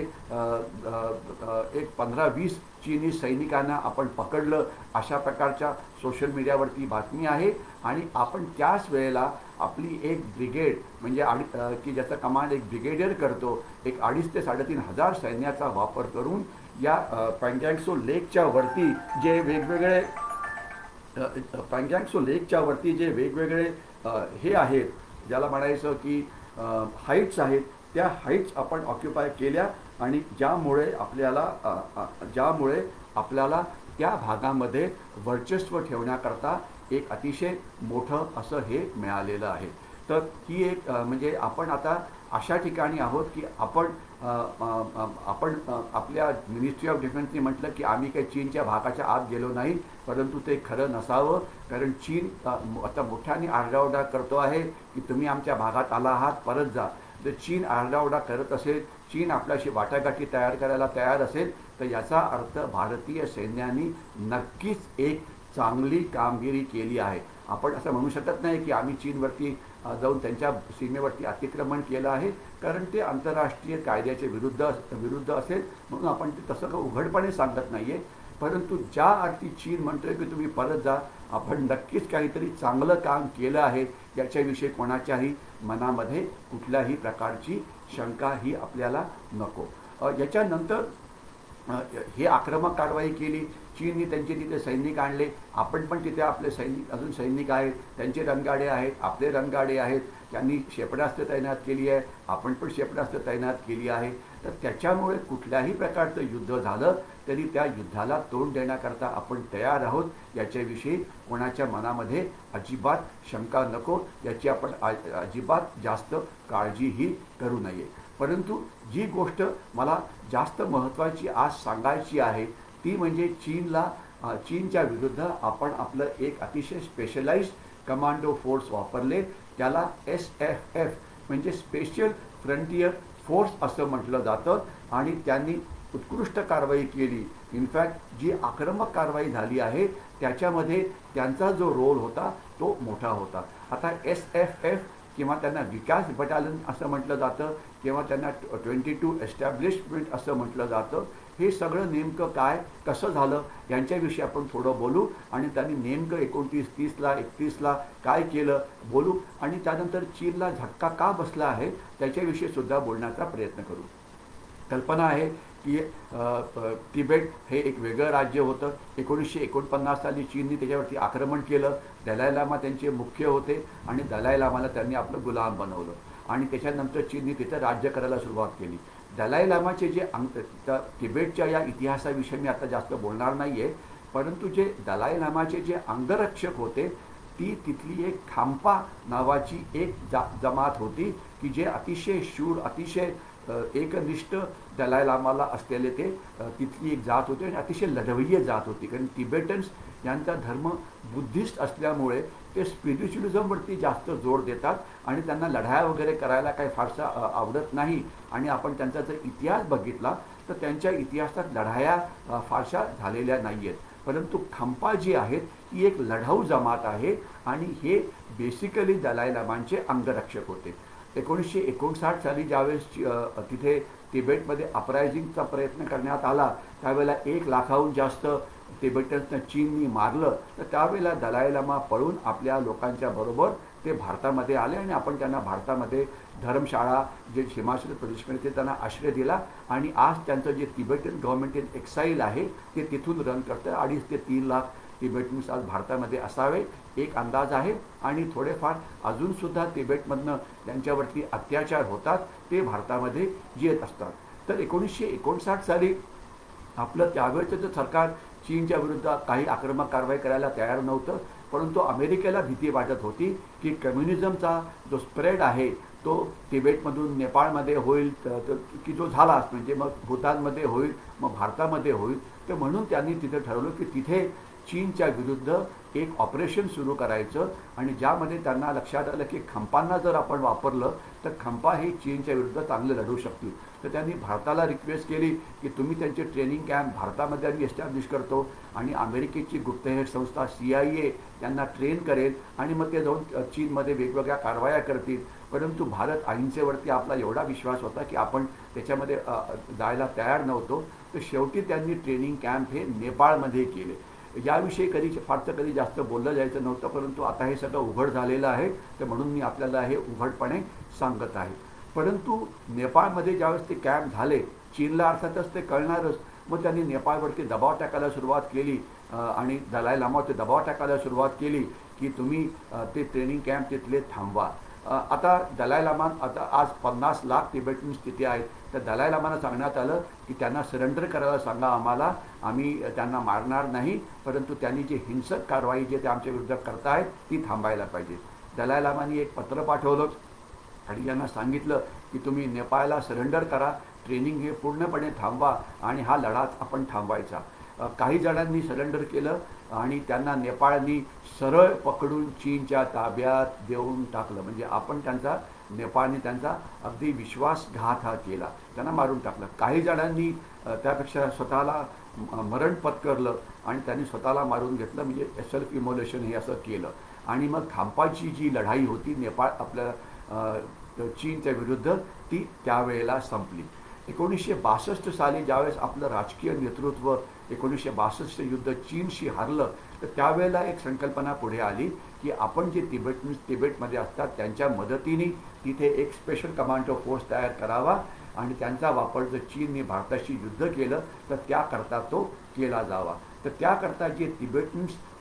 एक 15-20 चीनी सैनिकांना आपण पकडलं, अशा प्रकारच्या सोशल मीडियावरती बातमी आहे. आणि आपण त्याच वेळेला आपली एक ब्रिगेड म्हणजे की ज्याचा कमांड एक ब्रिगेडियर करतो, एक 2,500 ते 3,500 सैन्याचा वापर करून या पँगँगसो लेकच्या वरती जे वेगवेगळे हे आहेत, ज्याला म्हणायचं की हाईट्स आहेत, त्या हाईट्स आपण ऑक्युपाय केल्या आणि ज्यामुळे आपल्याला त्या भागामध्ये वर्चस्व ठेवण्याकरता एक अतिशय मोठं असं हे मिळालेलं आहे. तर ही एक म्हणजे आपण आता अशा ठिकाणी आहोत की आपण आपल्या मिनिस्ट्री ऑफ डिफेन्सने म्हटलं की आम्ही काही चीनच्या भागाच्या आत गेलो नाही, परंतु ते खरं नसावं. कारण चीन आता मोठ्याने आरडाओरडा करतो आहे की तुम्ही आमच्या भागात आला आहात, परत जा. जर चीन आरडाओरडा करत असेल, चीन आपल्याशी वाटाघाटी तयार करायला तयार असेल, तर याचा अर्थ भारतीय सैन्याने नक्कीच एक चांगली कामगिरी केली आहे. आपण असं म्हणू शकत नाही की आम्ही चीनवरती जाऊन त्यांच्या सीमेवरती अतिक्रमण केलं आहे, कारण ते आंतरराष्ट्रीय कायद्याचे विरुद्ध असेल म्हणून आपण ते तसं उघडपणे सांगत नाही आहे. परंतु ज्या अर्थी चीन म्हणतोय की तुम्ही परत जा, आपण नक्कीच काहीतरी चांगलं काम केलं आहे याच्याविषयी कोणाच्याही मनामध्ये कुठल्याही प्रकारची शंका ही आपल्याला नको. याच्यानंतर हे आक्रमक कारवाई केली, चीनने त्यांचे तिथे सैनिक आणले, आपण पण तिथे आपले अजून सैनिक आहेत, त्यांचे रणगाडे आहेत, आपले रणगाडे आहेत, त्यांनी क्षेपणास्त्र तैनात केली आहे, आपण पण क्षेपणास्त्र तैनात केली आहे. तर त्याच्यामुळे कुठल्याही प्रकारचं युद्ध झालं तरी त्या युद्धाला तोंड देण्याकरता आपण तयार आहोत, याच्याविषयी कोणाच्या मनामध्ये अजिबात शंका नको, याची आपण अजिबात जास्त काळजीही करू नये. परंतु जी गोष्ट मला जास्त महत्त्वाची आज सांगायची आहे ती म्हणजे चीनच्या विरुद्ध आपण आपलं एक अतिशय स्पेशलाइज्ड कमांडो फोर्स वापरले, त्याला SFF म्हणजे स्पेशल फ्रंटियर फोर्स असं म्हटलं जातं. आणि त्यांनी उत्कृष्ट कारवाई केली. इनफॅक्ट जी आक्रमक कारवाई झाली आहे त्याच्यामध्ये त्यांचा जो रोल होता तो मोठा होता. आता SFF किंवा त्यांना विकास बटालियन असं म्हटलं जातं किंवा त्यांना 22 एस्टॅब्लिशमेंट असं म्हटलं जातं. हे सगळं नेमकं काय, कसं झालं यांच्याविषयी आपण थोडं बोलू आणि त्यांनी नेमकं 29-30ला 31ला काय केलं बोलू आणि त्यानंतर चीनला झटका का बसला आहे त्याच्याविषयी सुद्धा बोलण्याचा प्रयत्न करू. कल्पना आहे की तिबेट हे एक वेगळं राज्य होतं. 1949 साली चीनने त्याच्यावरती आक्रमण केलं. दलाई लामा त्यांचे मुख्य होते आणि दलाई लामाला त्यांनी आपलं गुलाम बनवलं आणि त्याच्यानंतर चीनने तिथं राज्य करायला सुरुवात केली. दलाई लामाचे जे तिबेटच्या या इतिहासाविषयी मी आता जास्त बोलणार नाही आहे, परंतु जे दलाई लामाचे जे अंगरक्षक होते ती तिथली एक खांपा नावाची एक जमात होती की जे अतिशय शूर, अतिशय एकनिष्ठ दलाई लामाला असलेले ते तिथली एक जात होती आणि अतिशय लढवय्ये जात होती. कारण तिबेटन्स यांचा धर्म बुद्धिस्ट असल्यामुळे ते स्पिरिच्युअलिझमवरती जास्त जोर देतात आणि त्यांना लढाया वगैरे करायला काही फारसा आवडत नाही. आणि आपण त्यांचा जर इतिहास बघितला तर त्यांच्या इतिहासात लढाया फारशा झालेल्या नाही आहेत. परंतु खंपा जी आहेत ही एक लढाऊ जमात आहे आणि हे बेसिकली दलाई लामांचे अंगरक्षक होते. 1959 साली ज्यावेळेस तिथे तिबेटमध्ये अपरायझिंगचा प्रयत्न करण्यात आला त्यावेळेला 1 लाखाहून जास्त तिबेटन्सनं चीननी मारलं. तर त्यावेळेला दलाई लामा पळून आपल्या लोकांच्या बरोबर ते भारतामध्ये आले आणि आपण त्यांना भारतामध्ये धर्मशाळा जे हिमाचल प्रदेशमध्ये ते त्यांना आश्रय दिला आणि आज त्यांचं जे तिबेटन गव्हर्नमेंट इन एक्साईल आहे ते तिथून रन करतं. 2.5 ते 3 लाख तिबेटन्स आज भारतामध्ये असावे एक अंदाज आहे आणि थोडेफार अजूनसुद्धा तिबेटमधनं त्यांच्यावरती अत्याचार होतात, ते भारतामध्ये येत असतात. तर 1959 साली आपलं त्यावेळचं सरकार चीनच्या विरुद्ध काही आक्रमक कारवाई करायला तयार नव्हतं, परंतु अमेरिकेला भीती वाटत होती की कम्युनिझमचा जो स्प्रेड आहे तो तिबेटमधून नेपाळमध्ये होईल की जो झालाच म्हणजे मग भूतानमध्ये होईल, मग भारतामध्ये होईल. तर म्हणून त्यांनी तिथे ठरवलं की तिथे चीनच्या विरुद्ध एक ऑपरेशन सुरू करायचं आणि ज्यामध्ये त्यांना लक्षात आलं की खंपांना जर आपण वापरलं तर खंपा हे चीनच्या विरुद्ध चांगले लढू शकतील. तर त्यांनी भारताला रिक्वेस्ट केली की तुम्ही त्यांचे ट्रेनिंग कॅम्प भारतामध्ये आम्ही एस्टॅब्लिश करतो आणि अमेरिकेची गुप्तहेर संस्था CIA त्यांना ट्रेन करेल आणि मग ते जाऊन चीनमध्ये वेगवेगळ्या कारवाया करतील. परंतु भारत अहिंसेवरती आपला एवढा विश्वास होता की आपण त्याच्यामध्ये जायला तयार नव्हतो. तर शेवटी त्यांनी ट्रेनिंग कॅम्प हे नेपाळमध्ये केले. याविषयी कधी जास्त बोललं जायचं नव्हतं, परंतु आता हे सगळं उघड झालेलं आहे तर म्हणून मी आपल्याला हे उघडपणे सांगत आहे. परंतु नेपाळमध्ये ज्यावेळेस ते कॅम्प झाले चीनला अर्थातच ते कळणारच. मग त्यांनी नेपाळवरती दबाव टाकायला सुरुवात केली आणि दलाई लामावरती दबाव टाकायला सुरुवात केली की तुम्ही ते ट्रेनिंग कॅम्प तिथले थांबवा. आता दलाई लामा आता आज 50 लाख तिबेटन्स तिथे आहेत. तर दलाई लामांना सांगण्यात आलं की त्यांना सरेंडर करायला सांगा आम्हाला, आम्ही त्यांना मारणार नाही, परंतु त्यांनी जी हिंसक कारवाई जे ते आमच्या विरुद्ध करतायत ती थांबायला पाहिजे. दलाई लामांनी एक पत्र पाठवलं आणि यांना सांगितलं की तुम्ही नेपाळला सरेंडर करा, ट्रेनिंग हे पूर्णपणे थांबवा आणि हा लढा आपण थांबवायचा. काही जणांनी सरेंडर केलं आणि त्यांना नेपाळनी सरळ पकडून चीनच्या ताब्यात देऊन टाकलं. म्हणजे आपण त्यांचा नेपाळने त्यांचा अगदी विश्वासघात हा केला, त्यांना मारून टाकलं. काही जणांनी त्यापेक्षा स्वतःला मरण पत्करलं आणि त्यांनी स्वतःला मारून घेतलं, म्हणजे सेल्फ इमोलेशन हे असं केलं. आणि मग खांपाची जी लढाई होती नेपाळ आपल्या चीनच्या विरुद्ध ती त्यावेळेला संपली. 1962 साली ज्यावेळेस आपलं राजकीय नेतृत्व 1962 युद्ध चीनशी हरलं तर त्यावेळेला एक संकल्पना पुढे आली की आपण जे तिबेटमध्ये असतात त्यांच्या मदतीने तिथे एक स्पेशल कमांडो फोर्स तयार करावा आणि त्यांचा वापर जर चीनने भारताशी युद्ध केलं तर त्याकरता तो केला जावा. तर त्याकरता जे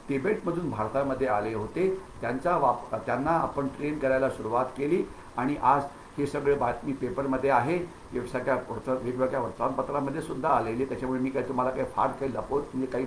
तिबेटमधून भारतामध्ये आले होते त्यांना आपण ट्रेन करायला सुरुवात केली आणि आज हे सगळे बातमी पेपरमध्ये आहे, हे सगळ्या वेगवेगळ्या वर्तमानपत्रामध्ये सुद्धा आलेली. त्याच्यामुळे मी काही तुम्हाला काही फार काही लपवत म्हणजे काही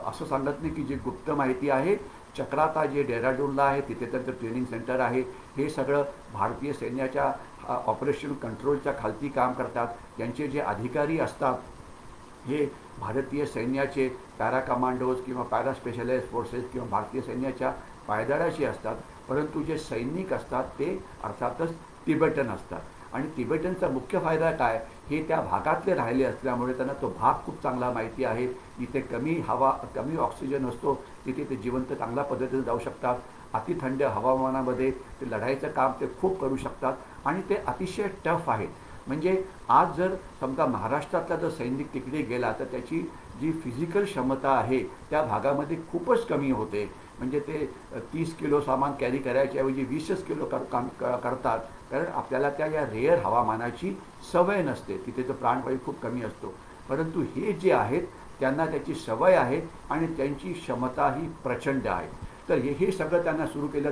असं सांगत नाही की जी गुप्त माहिती आहे. चक्राता जे डेहराडूनला आहे तिथे त्यांचं ट्रेनिंग सेंटर आहे. हे सगळं भारतीय सैन्याच्या ऑपरेशन कंट्रोलच्या खालती काम करतात. यांचे जे अधिकारी असतात हे भारतीय सैन्याचे पॅरा कमांडोज किंवा पॅरा स्पेशलाइज फोर्सेस किंवा भारतीय सैन्याच्या पायदळाशी असतात. परंतु जे सैनिक असतात ते अर्थातच तिबेटन असतात. आणि तिबेटनचा मुख्य फायदा काय, हे त्या भागातले राहिले असल्यामुळे त्यांना तो भाग खूप चांगला माहिती आहे. जिथे कमी हवा कमी ऑक्सिजन असतो तिथे ते जिवंत चांगल्या पद्धतीने जाऊ शकतात. अतिथंड हवामानामध्ये ते लढाईचं काम ते खूप करू शकतात आणि ते अतिशय टफ आहेत. म्हणजे आज जर समजा महाराष्ट्रातला जर सैनिक तिकडे गेला तर त्याची जी फिजिकल क्षमता आहे त्या भागामध्ये खूपच कमी होते. म्हणजे ते 30 किलो सामान कॅरी करायच्याऐवजी 20 किलो काम करतात. कारण आपल्याला त्या या रेअर हवामानाची सवय नसते. तिथे तो प्राणवायू खूप कमी असतो. परंतु हे जे आहेत त्यांना त्याची सवय आहे आणि त्यांची क्षमता ही प्रचंड आहे. तर हे सगळं त्यांना सुरू केलं.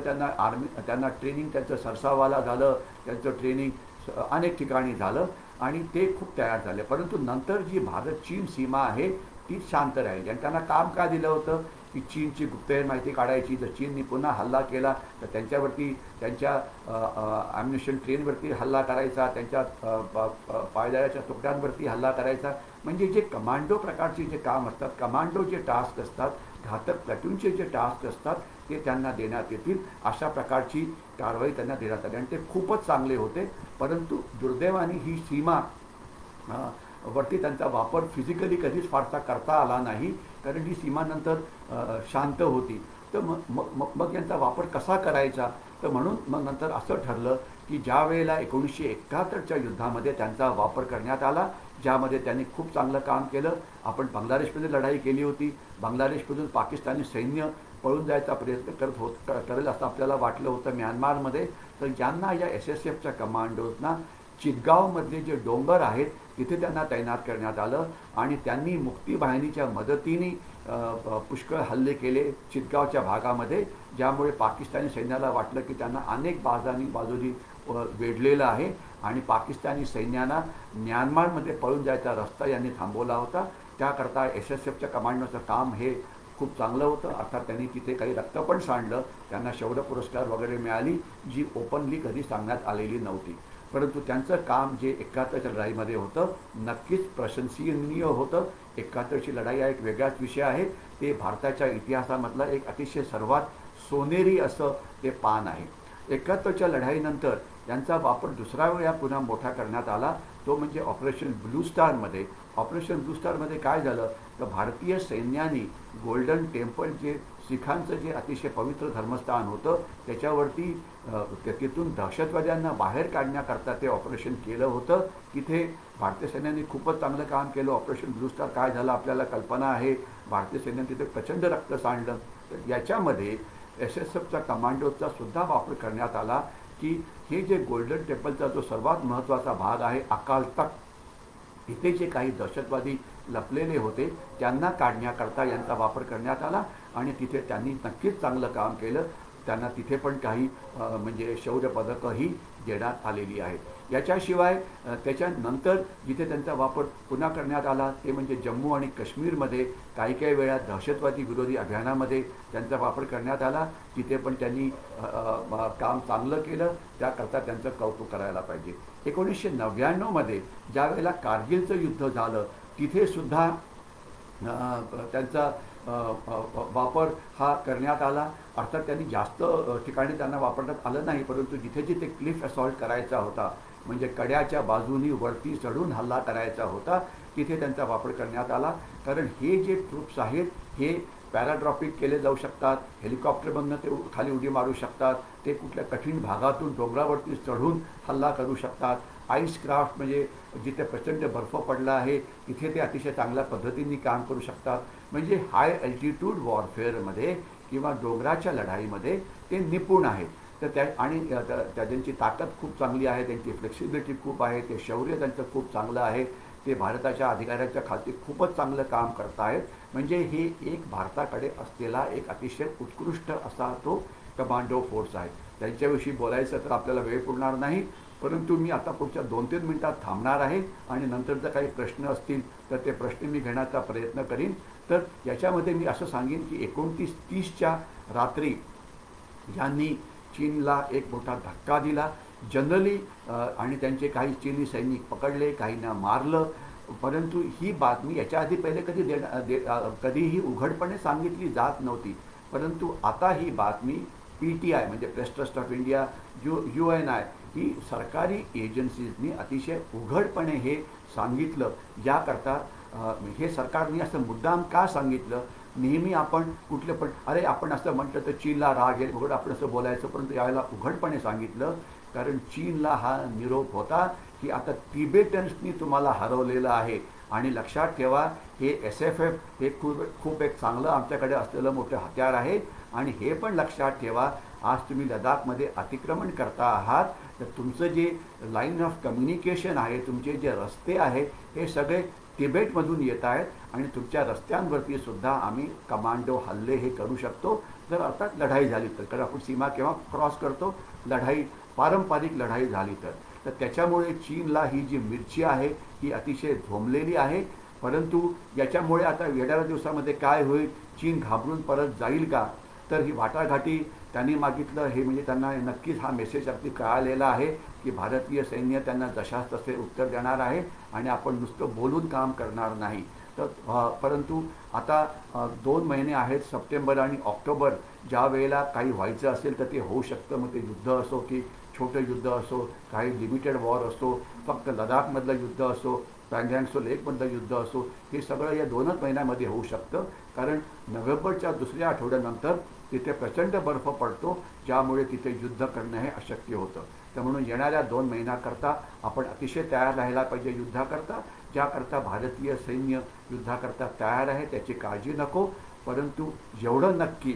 त्यांना ट्रेनिंग त्यांचं सरसावाला झालं. त्यांचं ट्रेनिंग अनेक ठिकाणी झालं आणि ते खूप तयार झाले. परंतु नंतर जी भारत चीन सीमा आहे ती शांत राहील. आणि त्यांना काम का दिलं होतं की चीनची गुप्तहेर माहिती काढायची. जर चीननी पुन्हा हल्ला केला तर त्यांच्यावरती त्यांच्या ॲम्युनिशन ट्रेनवरती हल्ला करायचा, त्यांच्या पायदळाच्या तुकड्यांवरती हल्ला करायचा. म्हणजे जे कमांडो प्रकारचे जे काम असतात, कमांडो जे टास्क असतात, घातक प्लॅटूनचे जे टास्क असतात ते त्यांना देण्यात येतील. अशा प्रकारची कारवाई त्यांना देण्यात आली आणि ते खूपच चांगले होते. परंतु दुर्दैवाने ही सीमा वरती त्यांचा वापर फिजिकली कधीच फारसा करता आला नाही. कारण ही सीमा नंतर शांत होती. तर मग यांचा वापर कसा करायचा, तर म्हणून मग नंतर असं ठरलं की ज्या वेळेला 1971च्या युद्धामध्ये त्यांचा वापर करण्यात आला, ज्यामध्ये त्यांनी खूप चांगलं काम केलं. आपण बांगलादेशमध्ये लढाई केली होती. बांगलादेशमधून पाकिस्तानी सैन्य पळून जायचा प्रयत्न करेल असं आपल्याला वाटलं होतं म्यानमारमध्ये. तर ज्यांना या SSFच्या कमांडोजना चितगावमधले जे डोंगर आहेत तिथे त्यांना तैनात करण्यात आलं आणि त्यांनी मुक्ती बाहिनीच्या मदतीने पुष्कळ हल्ले केले चितगावच्या भागामध्ये. ज्यामुळे पाकिस्तानी सैन्याला वाटलं की त्यांना अनेक बाजूनी वेढलेलं आहे आणि पाकिस्तानी सैन्याला म्यानमारमध्ये पळून जायचा रस्ता यांनी थांबवला होता. त्याकरता SSFच्या कमांडोचं काम हे खूप चांगलं होतं. अर्थात त्यांनी तिथे काही रक्त पण सांडलं. त्यांना शौर्य पुरस्कार वगैरे मिळाली जी ओपनली कधी सांगण्यात आलेली नव्हती. परंतु त्यांचं काम जे 71च्या लढाईमध्ये होतं नक्कीच प्रशंसनीय होतं. 71ची लढाई हा एक वेगळाच विषय आहे. ते भारताच्या इतिहासामधला एक अतिशय सर्वात सोनेरी असं ते पान आहे. 71च्या लढाईनंतर यांचा वापर दुसरा वेळा पुन्हा मोठा करण्यात आला. तो म्हणजे ऑपरेशन ब्लू स्टारमध्ये. ऑपरेशन ब्लू स्टारमध्ये काय झालं तर भारतीय सैन्याने गोल्डन टेम्पल जे शिखांचं जे अतिशय पवित्र धर्मस्थान होतं त्याच्यावरती तिथून दहशतवाद्यांना बाहेर काढण्याकरता ते ऑपरेशन केलं होतं. तिथे भारतीय सैन्याने खूपच चांगलं काम केलं. ऑपरेशन ब्लू स्टार काय झालं आपल्याला कल्पना आहे. भारतीय सैन्याने तिथे प्रचंड रक्त सांडलं. तर याच्यामध्ये SSFच्या कमांडोचा सुद्धा वापर करण्यात आला की हे जे गोल्डन टेम्पलचा जो सर्वात महत्त्वाचा भाग आहे अकाल तख्त, इथे जे काही दहशतवादी लपलेले होते त्यांना काढण्याकरता यांचा वापर करण्यात आला आणि तिथे त्यांनी नक्कीच चांगलं काम केलं. त्यांना तिथे पण काही म्हणजे शौर्य पदकंही देण्यात आलेली आहेत. याच्याशिवाय त्याच्यानंतर जिथे त्यांचा वापर पुन्हा करण्यात आला ते म्हणजे जम्मू आणि काश्मीरमध्ये काही वेळा दहशतवादी विरोधी अभियानामध्ये त्यांचा वापर करण्यात आला. तिथे पण त्यांनी काम चांगलं केलं. त्याकरता त्यांचं कौतुक करायला पाहिजे. 1999मध्ये ज्या वेळेला कारगिलचं युद्ध झालं तिथे सुद्धा त्यांचा वापर हा करण्यात आला. अर्थात त्यांनी जास्त ठिकाणी त्यांना वापरण्यात आलं नाही. परंतु जिथे जिथे क्लिफ असॉल्ट करायचा होता म्हणजे कड्याच्या बाजूनी वरती चढून हल्ला करायचा होता तिथे त्यांचा वापर करण्यात आला. कारण हे जे ट्रूप्स आहेत हे पॅराड्रॉपिक केले जाऊ शकतात. हेलिकॉप्टरमधनं ते खाली उडी मारू शकतात. ते कुठल्या कठीण भागातून डोंगरावरती चढून हल्ला करू शकतात. आईस क्राफ्ट म्हणजे जिथे प्रचंड बर्फ पडला आहे तिथे ते अतिशय चांगल्या पद्धतीने काम करू शकतात. म्हणजे हाय अल्टिट्यूड वॉरफेअरमध्ये किंवा डोंगराच्या लढाईमध्ये ते निपुण आहेत. तर त्यांची ताकद खूप चांगली आहे. त्यांची फ्लेक्सिबिलिटी खूप आहे. ते शौर्य त्यांचं खूप चांगलं आहे. ते भारताच्या अधिकाऱ्यांच्या खाती खूपच चांगलं काम करत आहेत. म्हणजे हे एक भारताकडे असलेला एक अतिशय उत्कृष्ट असा तो कमांडो फोर्स आहे. त्यांच्याविषयी बोलायचं तर आपल्याला वेळ पुरणार नाही. परंतु मी आता पुढच्या 2-3 मिनिटात थांबणार आहे आणि नंतर जर काही प्रश्न असतील तर ते प्रश्न मी घेण्याचा प्रयत्न करीन. तर याच्यामध्ये मी असं सांगेन की 29-30च्या रात्री यांनी चीनला एक मोठा धक्का दिला जनरली, आणि त्यांचे काही चीनी सैनिक पकडले, काहींना मारलं. परंतु ही बातमी याच्या आधी पहिले कधीही उघडपणे सांगितली जात नव्हती. परंतु आता ही बातमी PTI म्हणजे press trust of India, UNI ही सरकारी एजन्सीजनी अतिशय उघडपणे हे सांगितलं. याकरता हे सरकारने असं मुद्दाम का सांगितलं? नेहमी आपण कुठले पण अरे आपण असं म्हटलं तर चीनला राग येईल वगैरे आपण असं बोलायचं, परंतु यावेळेला उघडपणे सांगितलं. कारण चीनला हा निरोप होता की आता तिबेटन्सनी तुम्हाला हरवलेलं आहे आणि लक्षात ठेवा हे SFF हे खूप एक चांगलं आमच्याकडे असलेलं मोठं हत्यार आहे. आणि हे पण लक्षात ठेवा आज तुम्ही लडाखमध्ये अतिक्रमण करता आहात तर तुमचं जे लाईन ऑफ कम्युनिकेशन आहे, तुमचे जे रस्ते आहे हे सगळे तिबेटमधून येत आहेत आणि तुमच्या रस्त्यांवरती सुद्धा आम्ही कमांडो हल्ले हे करू शकतो जर अर्थात लढाई झाली तर. कारण आपण सीमा केव्हा क्रॉस करतो? लढाई, पारंपरिक लढाई झाली तर त्याच्यामुळे चीनला ही जी मिरची आहे ही अतिशय झोंबलेली आहे. परंतु याच्यामुळे आता येणाऱ्या दिवसामध्ये काय होईल? चीन घाबरून परत जाईल का? तर ही वाटाघाटी त्यांनी मागितलं हे म्हणजे त्यांना नक्कीच हा मेसेज अगदी कळालेला आहे की भारतीय सैन्य त्यांना जशास तसे उत्तर देणार आहे आणि आपण नुसतं बोलून काम करणार नाही. तर परंतु आता 2 महिने आहेत, सप्टेंबर आणि ऑक्टोबर, ज्या वेळेला काही व्हायचं असेल तर ते होऊ शकतं. मग ते युद्ध असो की छोटं युद्ध असो, काही लिमिटेड वॉर असो, फक्त लडाखमधलं युद्ध असो, पँगॉन्ग लेकमधलं युद्ध असो, हे सगळं या 2च महिन्यामध्ये होऊ शकतं. कारण नोव्हेंबरच्या दुसऱ्या आठवड्यानंतर तिथे प्रचंड बर्फ पडतो, ज्यामुळे तिथे युद्ध करणं हे अशक्य होतं. तर म्हणून येणाऱ्या 2 महिन्याकरता आपण अतिशय तयार राहायला पाहिजे युद्धाकरता. ज्याकरता भारतीय सैन्य युद्धाकरता तयार आहे त्याची काळजी नको. परंतु एवढं नक्की,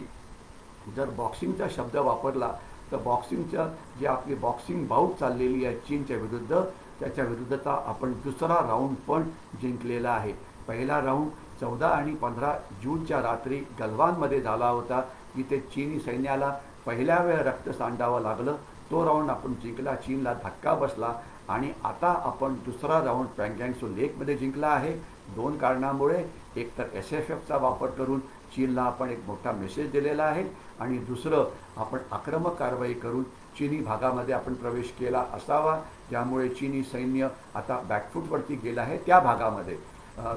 जर बॉक्सिंगचा शब्द वापरला तर बॉक्सिंगच्या जे आपली बॉक्सिंग बाऊट चाललेली आहे चीनच्या विरुद्ध, त्याच्या विरुद्धचा आपण दुसरा राऊंड पण जिंकलेला आहे. पहिला राऊंड 14 आणि 15 जूनच्या रात्री गलवानमध्ये झाला होता, जिथे चीनी सैन्याला पहिल्या वेळ रक्त सांडावं लागलं. तो राऊंड आपण जिंकला, चीनला धक्का बसला. आणि आता आपण दुसरा राऊंड पँगॉन्ग लेकमध्ये जिंकला आहे 2 कारणामुळे. एक तर SFFचा वापर करून चीनला आपण एक मोठा मेसेज दिलेला आहे आणि दुसरं आपण आक्रमक कारवाई करून चीनी भागामध्ये आपण प्रवेश केला असावा, ज्यामुळे चीनी सैन्य आता बॅकफूटवरती गेलं आहे त्या भागामध्ये.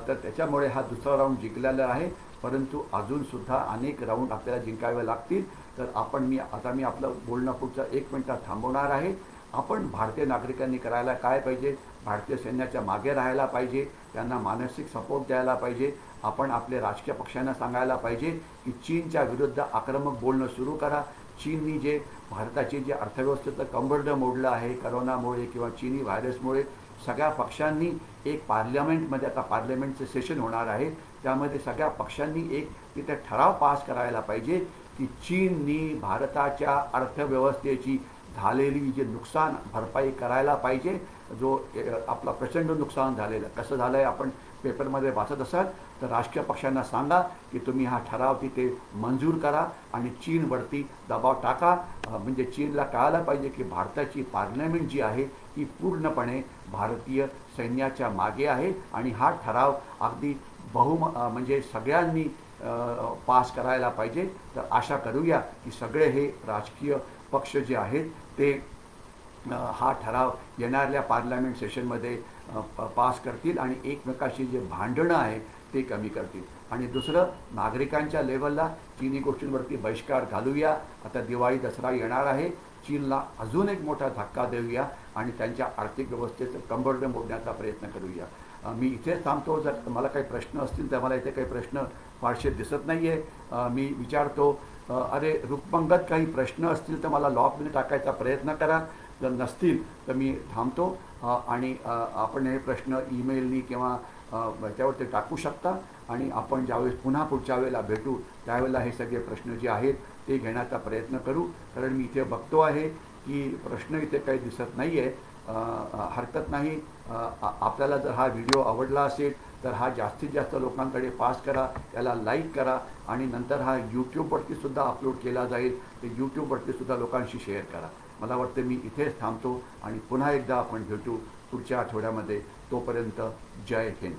तर त्याच्यामुळे हा दुसरा राऊंड जिंकलेला आहे. परंतु अजूनसुद्धा अनेक राऊंड आपल्याला जिंकावे लागतील. तर आता मी आपलं बोलणं पुढच्या 1 मिनिटात थांबवणार आहे. आपण भारतीय नागरिकांनी करायला काय पाहिजे? भारतीय सैन्याच्या मागे राहायला पाहिजे, त्यांना मानसिक सपोर्ट द्यायला पाहिजे. आपण आपले राजकीय पक्षांना सांगायला पाहिजे की चीनच्या विरुद्ध आक्रमक बोलणं सुरू करा. चीननी जे भारताचे जे अर्थव्यवस्थेचं कंबरडं मोडलं आहे करोनामुळे किंवा चीनी व्हायरसमुळे, सगळ्या पक्षांनी एक पार्लमेंटमध्ये, आता पार्लमेंटचं सेशन होणार आहे, त्यामध्ये सगळ्या पक्षांनी एक तिथे ठराव पास करायला पाहिजे की चीननी भारताच्या अर्थव्यवस्थेची झालेली जे नुकसान भरपाई करायला पाहिजे. जो आपला प्रचंड नुकसान झालेलं कसं झालं आहे आपण पेपरमध्ये वाचत असाल तर राजकीय पक्षांना सांगा की तुम्ही हा ठराव तिथे मंजूर करा आणि चीनवरती दबाव टाका. म्हणजे चीनला कळायला पाहिजे की भारताची पार्लमेंट जी आहे ती पूर्णपणे भारतीय सैन्याच्या मागे आहे आणि हा ठराव अगदी म्हणजे सगळ्यांनी पास करायला पाहिजे. तर आशा करूया की सगळे हे राजकीय पक्ष जे आहेत ते हा ठराव येणाऱ्या पार्लमेंट सेशनमध्ये पास करतील आणि एकमेकाशी जे भांडणं आहे ते कमी करतील. आणि दुसरं, नागरिकांच्या लेवलला चीनी गोष्टींवरती बहिष्कार घालूया. आता दिवाळी दसरा येणार आहे, चीनला अजून एक मोठा धक्का देऊया आणि त्यांच्या आर्थिक व्यवस्थेचं कंबरडं मोडण्याचा प्रयत्न करूया. मी इथेच थांबतो. जर मला काही प्रश्न असतील तर मला इथे काही प्रश्न फारसे दिसत नाही आहे. मी विचारतो, अरे रुक्मंगत काही प्रश्न असतील तर मला लॉकमध्ये टाकायचा प्रयत्न करा. जर नसतील तर मी थांबतो आणि आपण हे प्रश्न ईमेलनी किंवा त्यावरती टाकू शकता आणि आपण ज्यावेळेस पुन्हा पुढच्या वेळेला भेटू त्यावेळेला हे सगळे प्रश्न जे आहेत ते घेण्याचा प्रयत्न करू. कारण मी इथे बघतो आहे की प्रश्न इथे काही दिसत नाही आहे. हरकत नाही. आपल्याला जर हा व्हिडिओ आवडला असेल तर हा जास्तीत जास्त लोकांकडे पास करा, त्याला लाईक करा आणि नंतर हा यूट्यूबवरती सुद्धा अपलोड केला जाईल. तर यूट्यूबवरती सुद्धा लोकांशी शेअर करा. मला वाटतं मी इथेच थांबतो आणि पुन्हा एकदा आपण भेटू पुढच्या आठवड्यामध्ये. तोपर्यंत जय हिंद.